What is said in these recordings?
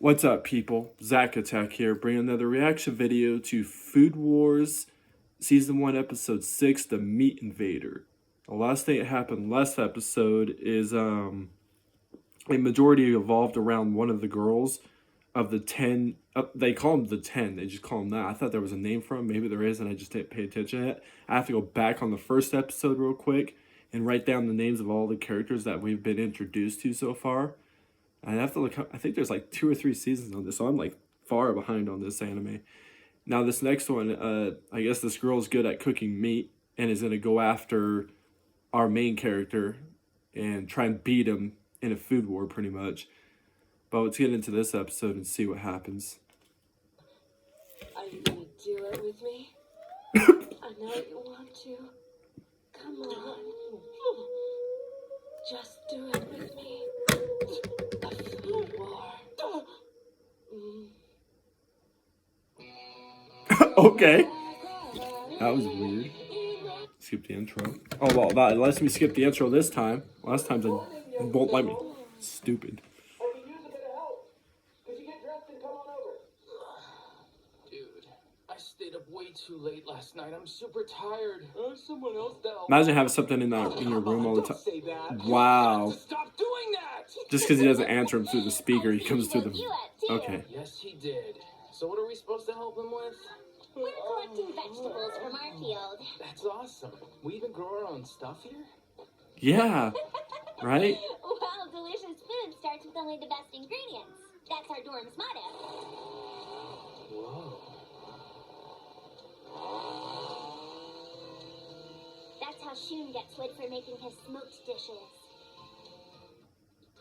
What's up, people? Zach Attack here, bringing another reaction video to Food Wars Season 1, Episode 6, The Meat Invader. The last thing that happened last episode is a majority evolved around one of the girls of the 10. They call them the 10. They just call them that. I thought there was a name for them. Maybe there is, and I just didn't pay attention yet. I have to go back on the first episode real quick and write down the names of all the characters that we've been introduced to so far. I have to look up, I think there's like 2 or 3 seasons on this, so I'm like far behind on this anime. Now this next one, I guess this girl's good at cooking meat and is going to go after our main character and try and beat him in a food war pretty much. But let's get into this episode and see what happens. Are you going to do it with me? I know you want to. Come on. Just do it with me. Okay. That was weird. Skip the intro. Oh, well, that lets me skip the intro this time. Last time they won't let me. Stupid. Dude, I stayed up way too late last night. I'm super tired. Someone else down. Imagine having something in your room all the time. Wow. Stop doing that. Just because he doesn't answer him through the speaker, he comes through the... Okay. Yes, he did. So what are we supposed to help him with? We're collecting vegetables from our field. That's awesome. We even grow our own stuff here? Yeah. Right? Well, delicious food starts with only the best ingredients. That's our dorm's motto. Whoa. That's how Shun gets wood for making his smoked dishes.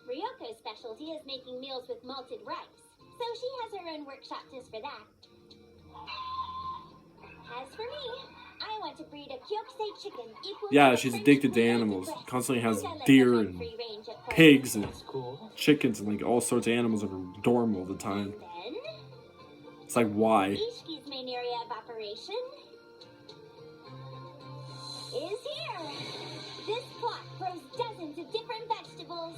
Ryoko's specialty is making meals with malted rice, so she has her own workshop just for that. As for me, I want to breed a Kyokusei chicken equal Yeah, she's addicted to animals. Constantly has deer and pigs and chickens and like all sorts of animals in her dorm all the time. It's like, why? Ishiki's main area of operation is here. This plot grows dozens of different vegetables.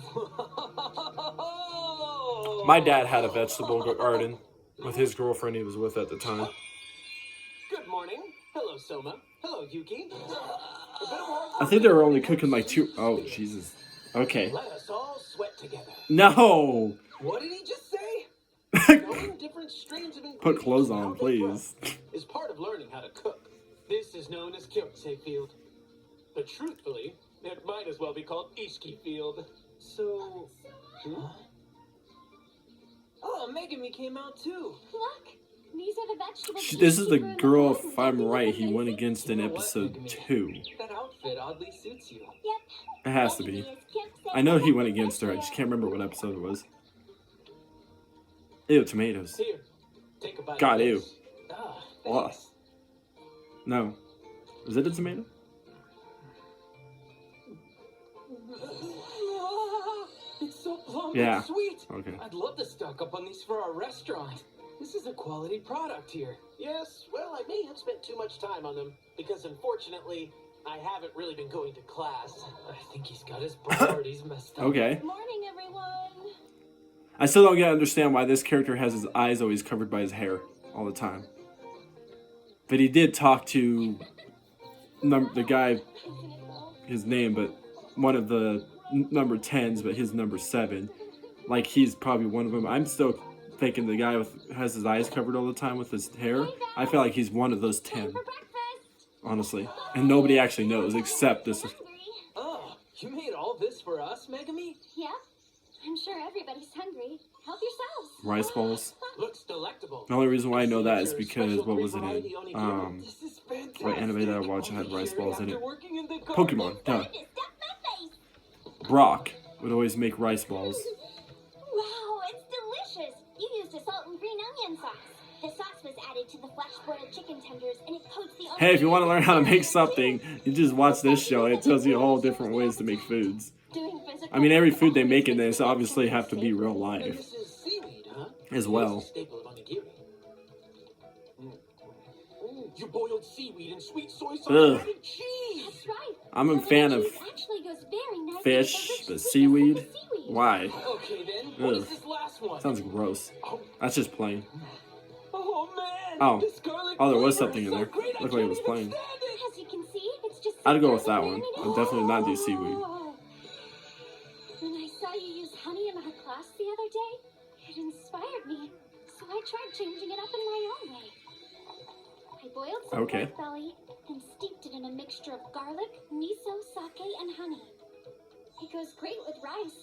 My dad had a vegetable garden with his girlfriend he was with at the time. Good morning. Hello, Soma. Hello, Yuki. I think they were only cooking like 2... Oh, Jesus. Okay. Let us all sweat together. No! What did he just say? Knowing different strains of ingredients Put clothes and on, how they please. grow is part of learning how to cook. This is known as Kyokusei Field. But truthfully, it might as well be called Ishiki Field. So... Huh? Oh, Megami came out too. Look, these are the vegetables. This is the girl, if I'm right, he went against in episode 2. That outfit oddly suits you. Yep. It has to be. I know he went against her, I just can't remember what episode it was. Ew, tomatoes. Here, take a bite. God, of ew. this. Ah, What? thanks. No. Is it a tomato? It's so plump Yeah. and sweet. Okay. I'd love to stock up on these for our restaurant. This is a quality product here. Yes, well, I may have spent too much time on them, because unfortunately, I haven't really been going to class. I think he's got his priorities messed up. Okay. Good morning, everyone. I still don't understand why this character has his eyes always covered by his hair all the time. But he did talk to the guy, his name, but one of the number 10s, but his number 7. Like he's probably one of them. I'm still thinking the guy has his eyes covered all the time with his hair. I feel like he's one of those 10, For breakfast. honestly. And nobody actually knows except this. Hungry? Oh, you made all this for us, Megami? Yep. I'm sure everybody's hungry. Help yourselves. Rice balls. Looks delectable. The only reason why I know that is Your because, special what was it variety in? on a This is fantastic. What anime that I watched had rice balls in it? After working in the garden. Pokemon, duh. It stuck my face. Brock would always make rice balls. Wow, it's delicious. You used a salt and green onion sauce. The sauce was added to the flash-boiled chicken tenders, and it coats the... Hey, if you want to learn how to make something, you just watch this show. It tells you all different ways to make foods. I mean, every food they make in this obviously have to be real life This is seaweed, huh? as well. Staple of onigiri. You boiled seaweed and sweet soy sauce Ugh. and cheese. That's right. I'm a Coconut fan of cheese actually goes very nicely with fish, the rich but sweetness of seaweed? the seaweed. Why? Okay then, what Ugh. is this last one? Sounds gross. Oh, That's just plain. oh man! Oh. This garlic Oh, there was flavor something is in so there. great, I Looked like it can't was even plain. stand it. As you can see, it's just I'd go so with that one. garlic I'd definitely not do seaweed. When I saw you use honey in our class the other day, it inspired me. So I tried changing it up in my own way. I boiled some Okay. pork belly and steeped it in a mixture of garlic, miso, sake, and honey. It goes great with rice,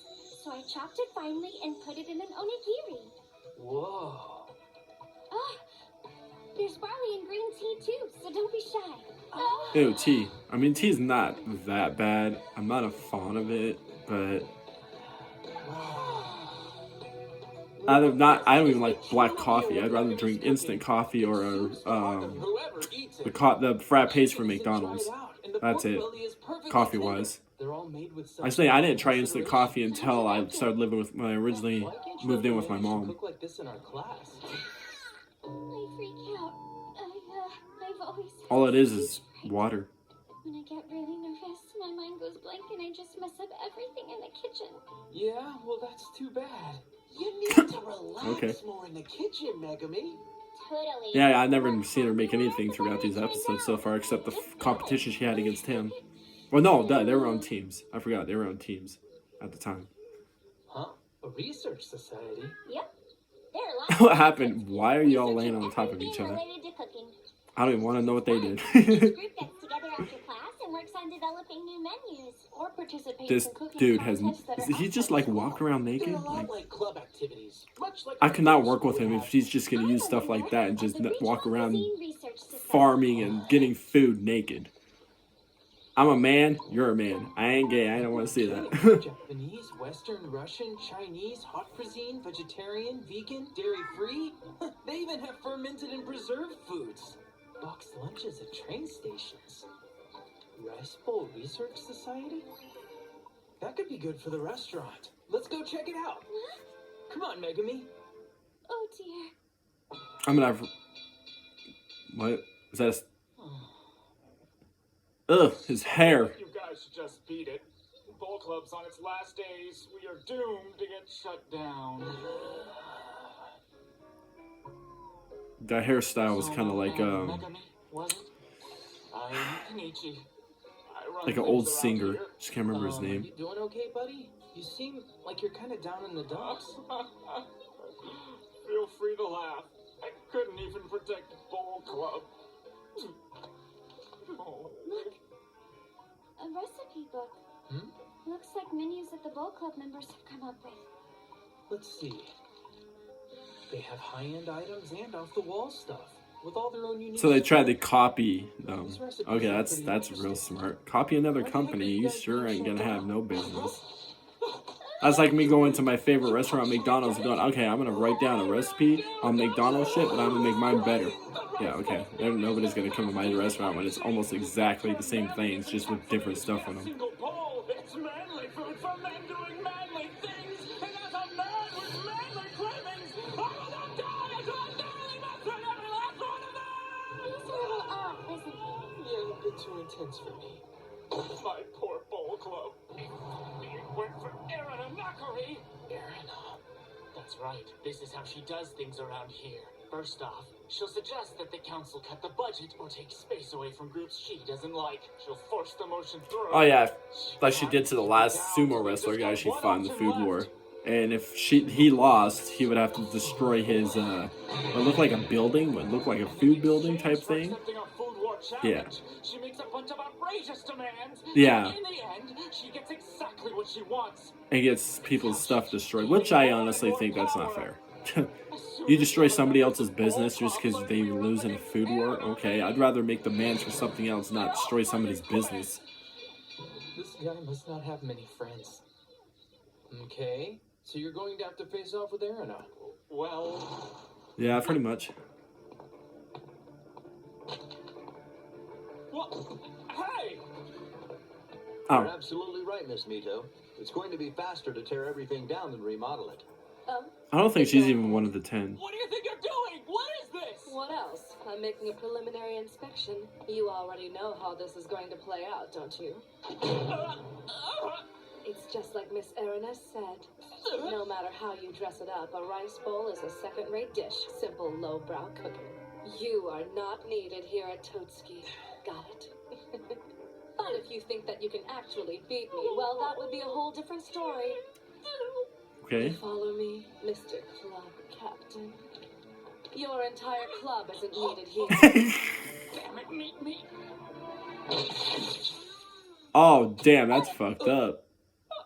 so I chopped it finely and put it in an onigiri. Whoa. Ah, there's barley and green tea too, so don't be shy. Oh. Ew, tea. I mean, tea's not that bad. I'm not a fan of it, but I don't even like black coffee. I'd rather drink instant coffee or the frappes from McDonald's. That's it, coffee-wise. Actually, I didn't try instant coffee until I started living with when I originally moved in with my mom. Look like this in our class. I freak out. I've always All it is water. When I get really nervous, my mind goes blank and I just mess up everything in the kitchen. Yeah, well that's too bad. You need to relax Okay. more in the kitchen, Megami. Totally. Yeah, I've never seen her make anything throughout these episodes so far, except the competition she had against him. Well, no, they were on teams. I forgot, they were on teams at the time. Huh? A research society? Yep. There are lots What of happened? research Why are y'all researching laying on top of everything each other? related to cooking. I don't even want to know what they did. Each group gets together after class and works on developing new menus. Or participates This in cooking dude has. contests that are He just like walk around They're naked? a lot Like, like club activities. Much like I could not work with him if he's just gonna use stuff like that and just walk around farming and getting food naked. I'm a man, you're a man. I ain't gay, I don't want to see that. Japanese, Western, Russian, Chinese, hot cuisine, vegetarian, vegan, dairy-free. They even have fermented and preserved foods. Boxed lunches at train stations. Rice Bowl Research Society? That could be good for the restaurant. Let's go check it out. Come on, Megami. Oh dear. I'm gonna have. What? Is that a. Ugh, his hair. You guys should just beat it. Bowl Club's on its last days. We are doomed to get shut down. That hairstyle was kind of like, Megami, was it? I'm Kenichi. I run like an things old around singer. here. Just can't remember his Are name. you doing okay, buddy? You seem like you're kind of down in the dumps. Feel free to laugh. I couldn't even protect Bowl Club. Oh. Look. A recipe book. Hmm? Looks like menus that the Bowl Club members have come up with. Let's see. They have high-end items and off-the-wall stuff with all their own unique. So they tried to copy them. These recipes Okay, are that's pretty real interesting. smart. Copy another Why the heck company, are you guys sure being ain't so gonna have dumb? no business. That's like me going to my favorite restaurant, McDonald's, and going, okay, I'm gonna write down a recipe on McDonald's shit, but I'm gonna make mine better. Yeah, okay. Then nobody's gonna come to my restaurant when it's almost exactly the same things, just with different stuff in them. Single bowl. It's manly food for men doing manly things. And as a man with manly cravings, I will not die until I thoroughly master every last one of them. He's a little off, isn't he? Yeah, a bit too intense for me. My poor Bowl Club. It went for Erin and Nakari. Aaron, That's right. This is how she does things around here. First off, she'll suggest that the council cut the budget or take space away from groups she doesn't like. She'll force the motion through. Oh yeah, like she did to the last sumo wrestler guy she fought in the food war. And if he lost, he would have to destroy his, what looked like a building, what looked like a food building type thing. Yeah. She makes a bunch of outrageous demands. Yeah. And in the end, she gets exactly what she wants. And gets people's stuff destroyed, which I honestly think that's not fair. You destroy somebody else's business just because they lose in a food war? Okay, I'd rather make demands for something else, not destroy somebody's business. this guy must not have many friends. Okay, so you're going to have to face off with Aaron. Well, Yeah, pretty much. well, hey! You're Oh, absolutely right, Miss Mito. It's going to be faster to tear everything down than remodel it. Oh, I don't think she's even one of the 10. What do you think you're doing? What is this? what else, huh? I'm making a preliminary inspection. You already know how this is going to play out, don't you? It's just like Miss Aranez said. No matter how you dress it up, a rice bowl is a second-rate dish. Simple, lowbrow cooking. You are not needed here at Totsuki. Got it? But if you think that you can actually beat me, well, that would be a whole different story. Okay. You follow me, Mr. Club Captain? Your entire club isn't needed here. Damn it, meat. Oh, damn, that's fucked up.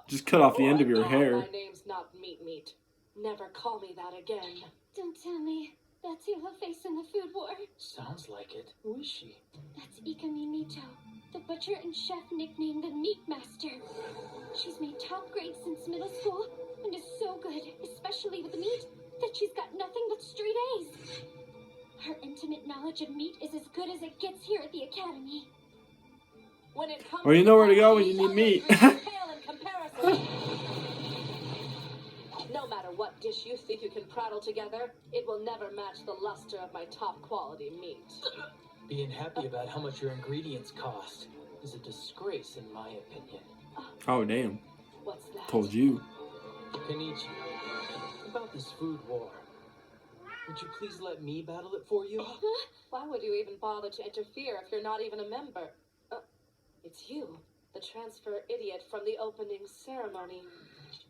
Just cut off the end of your hair. My name's not Meat. Never call me that again. Don't tell me. That's who will face in the food war. Sounds like it. Who is she? That's Ikami Mito, the butcher and chef nicknamed the Meat Master. She's made top grades since middle school and is so good, especially with the meat, that she's got nothing but straight A's. Her intimate knowledge of meat is as good as it gets here at the academy. When it comes Well, you know where to go when you need other meat. ingredients pale in comparison. No matter what dish you think you can prattle together, it will never match the luster of my top quality meat. Being happy about how much your ingredients cost is a disgrace in my opinion. Oh, damn. What's that? Told you. Kenichi, about this food war. Would you please let me battle it for you? Why would you even bother to interfere if you're not even a member? It's you, the transfer idiot from the opening ceremony.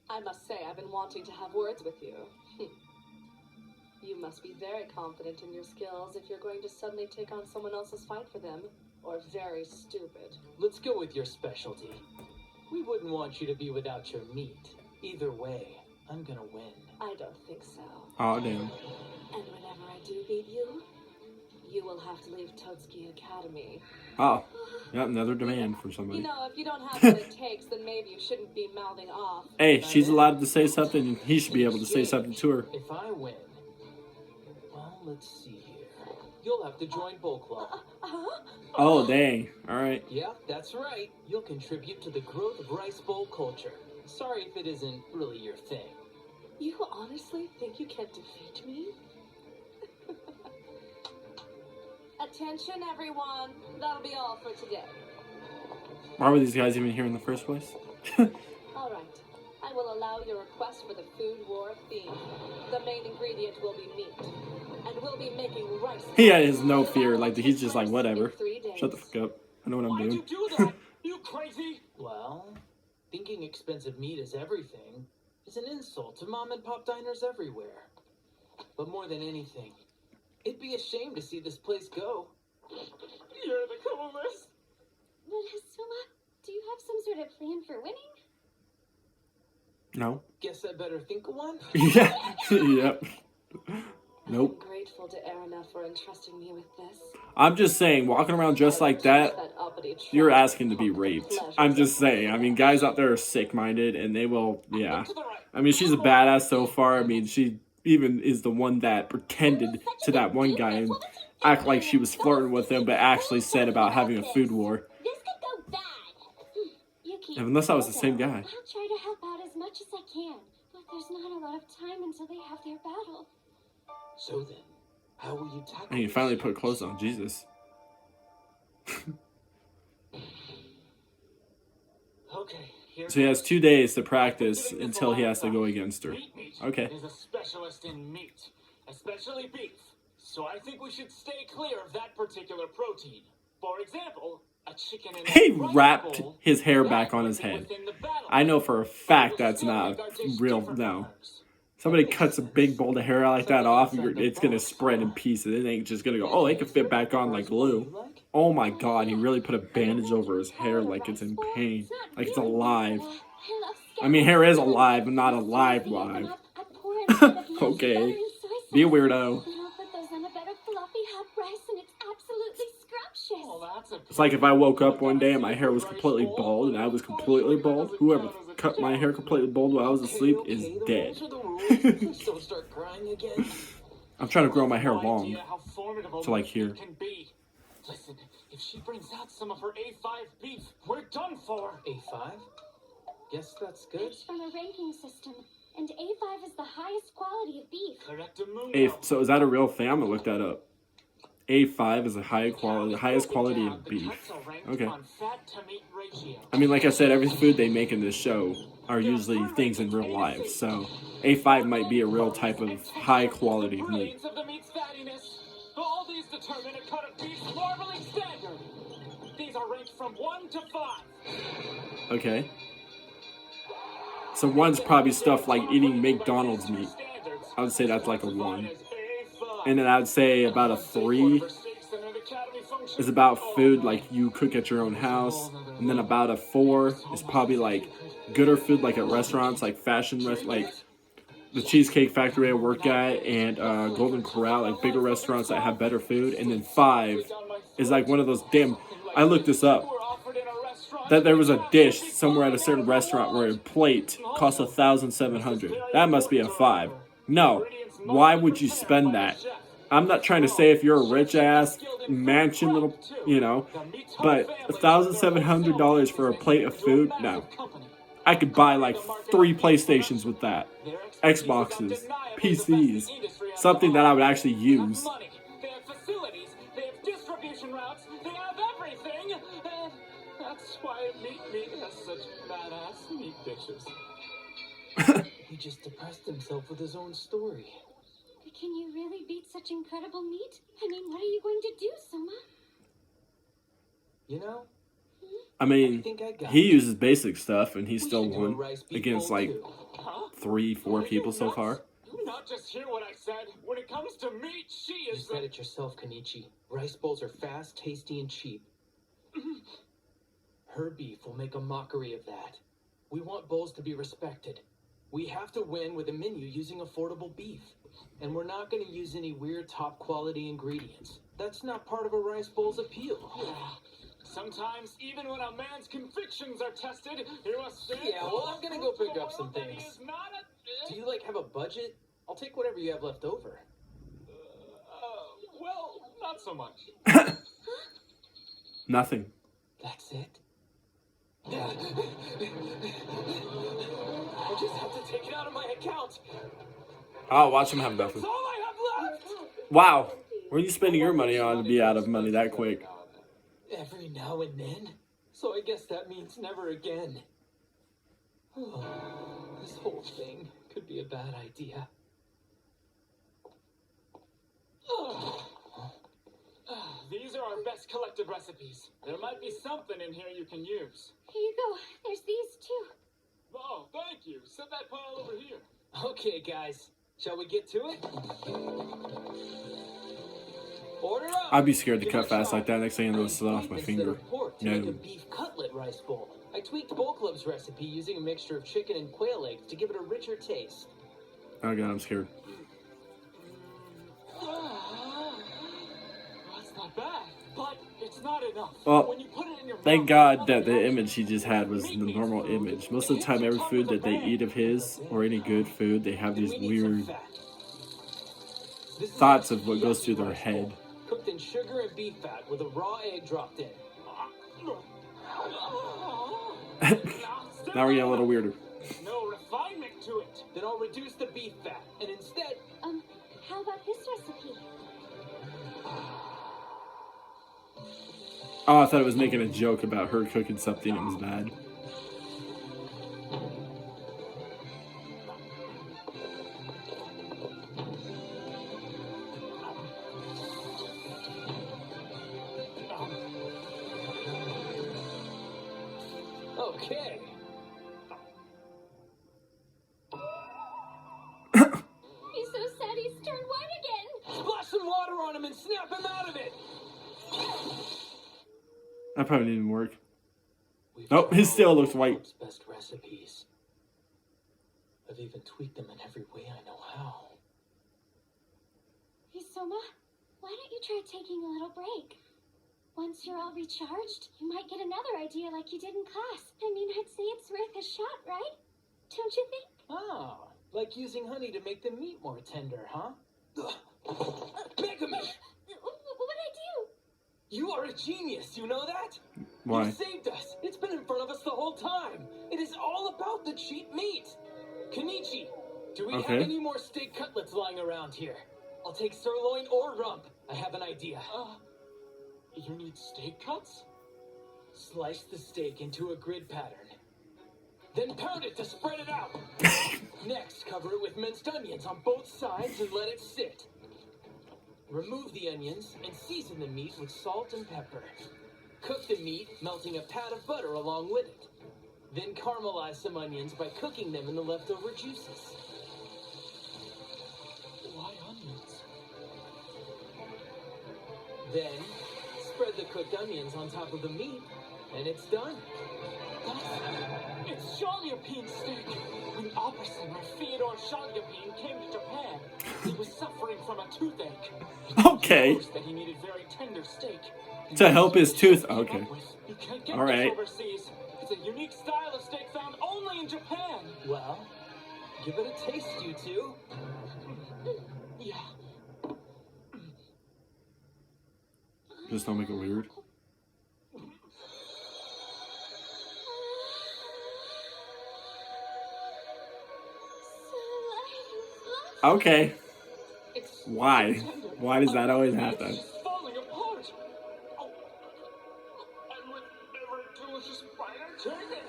I must say, I've been wanting to have words with you. You must be very confident in your skills if you're going to suddenly take on someone else's fight for them, or very stupid. Let's go with your specialty. We wouldn't want you to be without your meat. Either way, I'm gonna win. I don't think so. Oh, damn. And whenever I do beat you, you will have to leave Totsuki Academy. Oh, yep, another demand from somebody. You know, if you don't have what it takes, then maybe you shouldn't be mouthing off. Hey, she's allowed to say something, and he should be able to say something to her. If I win, well, let's see here. You'll have to join Bowl Club. Oh, dang. All right. Yeah, that's right. You'll contribute to the growth of rice bowl culture. Sorry if it isn't really your thing. You honestly think you can defeat me? Attention, everyone. That'll be all for today. Why were these guys even here in the first place? All right. I will allow your request for the food war theme. The main ingredient will be meat. And we'll be making rice. He has no fear. Like, he's just like, whatever. Shut the fuck up. I know what I'm Why'd doing. you do that? You crazy? Well, thinking expensive meat is everything is an insult to mom and pop diners everywhere. But more than anything, it'd be a shame to see this place go. You're the coolest. But Hasuma, do you have some sort of plan for winning? No. Guess I better think of one. Yeah. Yep. Nope. I'm grateful to Erina for entrusting me with this. I'm just saying, walking around just like that, you're asking to be raped. I'm just saying. I mean, guys out there are sick-minded, and they will, yeah. I mean, she's a badass so far. I mean, she even is the one that pretended to that one guy and act like she was flirting with him, but actually said about having a food war. This could go bad. Yuki, Unless that was the same guy. I'll try to help out as much as I can, but there's not a lot of time until they have their battle. So then, how will you tackle And he this? finally put clothes on. Jesus. Okay, here So he has 2 days to practice Giving this until he a has to long go time. against her. Meat Okay. is a specialist in meat, especially beef. So I think we should stay clear of that particular protein. For example, a chicken and He rice wrapped bowl, his hair that back on would his be head. within the battle. I know for a But fact we'll that's still not make our dish real. different No. from hers. Somebody cuts a big bolt of hair out like that off, it's gonna spread in pieces. It ain't just gonna go, oh, it can fit back on like glue. Oh my god, he really put a bandage over his hair like it's in pain. Like it's alive. I mean, hair is alive, but not alive live. Okay. Be a weirdo. Then I'll put those on a bed of fluffy hot rice and it's absolutely scrumptious. Well, that's a It's like if I woke up one day and my hair was completely bald and I was completely bald, whoever cut my hair completely bald while I was asleep is dead. Those are the rules. Don't start crying again. I'm trying to grow my hair No long. idea how formidable to, like, meat here. Can be. Listen, if she brings out some of her A5 beef, we're done for. A5? Guess that's good. It's from a ranking system, and A5 is the highest quality of beef. Correct a Hey, so is that a real thing? I'm gonna look that up. A5 is a highest quality of beef. Cuts are ranked Okay. on fat to meat ratio. I mean, like I said, every food they make in this show are usually things in real life. So A5 might be a real type of high quality meat. Brilliance of the meat's fattiness. All these determine a cut of beef's marbling standard. These are ranked from 1 to 5. Okay. So one's probably stuff like eating McDonald's meat. I would say that's like a 1. And then I would say about a 3 is about food like you cook at your own house. And then about a 4 is probably like gooder food like at restaurants, like like the Cheesecake Factory I work at and Golden Corral, like bigger restaurants that have better food. And then 5 is like one of those I looked this up. That there was a dish somewhere at a certain restaurant where a plate cost $1,700. That must be a 5. No. Why would you spend that? I'm not trying to say if you're a rich ass mansion little, but $1,700 for a plate of food? No. I could buy like 3 PlayStations with that. Xboxes, PCs, something that I would actually use. They have facilities, they have distribution routes, they have everything, and that's why Meat has such badass meat bitches. He just depressed himself with his own story. But can you really beat such incredible meat? I mean, what are you going to do, Soma? You know, I mean, he uses basic stuff and he still won against like 3-4 people so far. You not just hear what I said. When it comes to meat, she You is said it yourself, Kenichi. Rice bowls are fast, tasty, and cheap. Her beef will make a mockery of that. We want bowls to be respected. We have to win with a menu using affordable beef. And we're not going to use any weird top quality ingredients. That's not part of a rice bowl's appeal. Sometimes, even when a man's convictions are tested, you must stand. Yeah, well, I'm gonna go pick up some things. Do you have a budget? I'll take whatever you have left over. Well, not so much. Nothing. That's it? I just have to take it out of my account. Oh, watch him have nothing. That's all I have left. Wow. What are you spending your money on to be out of money that quick? Every now and then. So I guess that means never again. This whole thing could be a bad idea. These are our best collected recipes. There might be something in here you can use. Here you go. There's these too. Oh, thank you. Set that pile over here. Okay, guys. Shall we get to it? Order up. I'd be scared to cut fast like that. Next thing I know, it's slid off my Instead finger. of pork to No. make a beef cutlet rice bowl. I tweaked Bowl Club's recipe using a mixture of chicken and quail eggs to give it a richer taste. Oh god, I'm scared. That's not bad, but it's not enough. Well, When you put it in your thank mouth, God that the image he just had was the normal image. Most of the time, every food that they eat of his, or any good food, they have these And we need some weird fat. This is thoughts a of what goes through their rice head. bowl, cooked in sugar and beef fat with a raw egg dropped in. Now we're getting a little weirder. no refinement to it. Then I'll reduce the beef fat and instead How about this recipe? Oh, I thought it was making a joke about her cooking something that was bad. okay. He's so sad he's turned white again. Splash some water on him and snap him out of it. That probably didn't work. We've Nope, tried his still all looks of white. Bob's best recipes. I've even tweaked them in every way I know how. Hey, Soma, why don't you try taking a little break? Once you're all recharged, you might get another idea like you did in class. I mean, I'd say it's worth a shot, right? Don't you think? Ah, like using honey to make the meat more tender, huh? Megami! What'd I do? You are a genius, you know that? Why? You saved us. It's been in front of us the whole time. It is all about the cheap meat. Kenichi, do we Okay. have any more steak cutlets lying around here? I'll take sirloin or rump. I have an idea. You need steak cuts? Slice the steak into a grid pattern. Then pound it to spread it out. Next, cover it with minced onions on both sides and let it sit. Remove the onions and season the meat with salt and pepper. Cook the meat, melting a pat of butter along with it. Then caramelize some onions by cooking them in the leftover juices. Why onions? Then, spread the cooked onions on top of the meat, and it's done. It's Shalyapin steak! When opera singer Fyodor Shalyapin came to Japan, he was suffering from a toothache. Okay. He noticed that he needed very tender steak. To help his tooth. Okay. You can't get All right. this overseas. It's a unique style of steak found only in Japan. Well, give it a taste, you two. Yeah. Just don't make it weird. Okay. Why? Why does that always happen? It's just falling apart. Oh, and with every delicious bite I take it.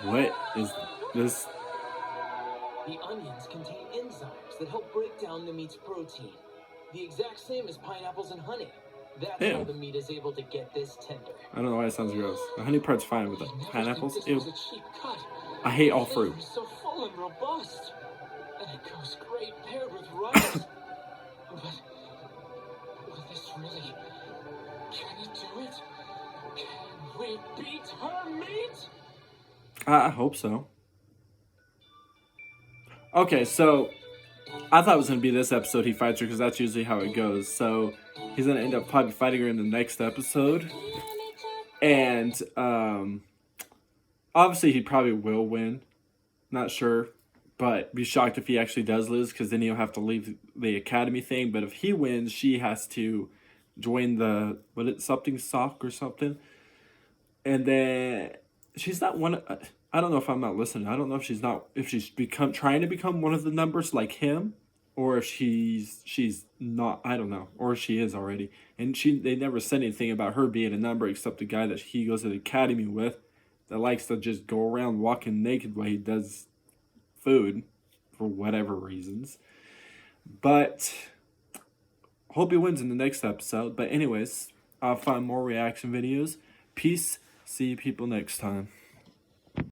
What is this? The onions contain enzymes that help break down the meat's protein. The exact same as pineapples and honey. That's Ew. how the meat is able to get this tender. I don't know why it sounds gross. The honey part's fine with the pineapples. This Ew. was a cheap cut. I hate all The fruit. flavor is so full and robust. And it goes great paired with rice. But will this really? Can it do it? Can we beat her meat? I hope so. Okay, so I thought it was going to be this episode he fights her because that's usually how it goes. So he's going to end up probably fighting her in the next episode. And obviously he probably will win. Not sure. But be shocked if he actually does lose because then he'll have to leave the academy thing. But if he wins, she has to join the, something sock or something. And then she's not one. I don't know if I'm not listening. I don't know if she's trying to become one of the numbers like him, or if she's not. I don't know, or she is already. And they never said anything about her being a number except the guy that he goes to the academy with, that likes to just go around walking naked while he does food for whatever reasons. But hope he wins in the next episode. But anyways, I'll find more reaction videos. Peace. See you people next time.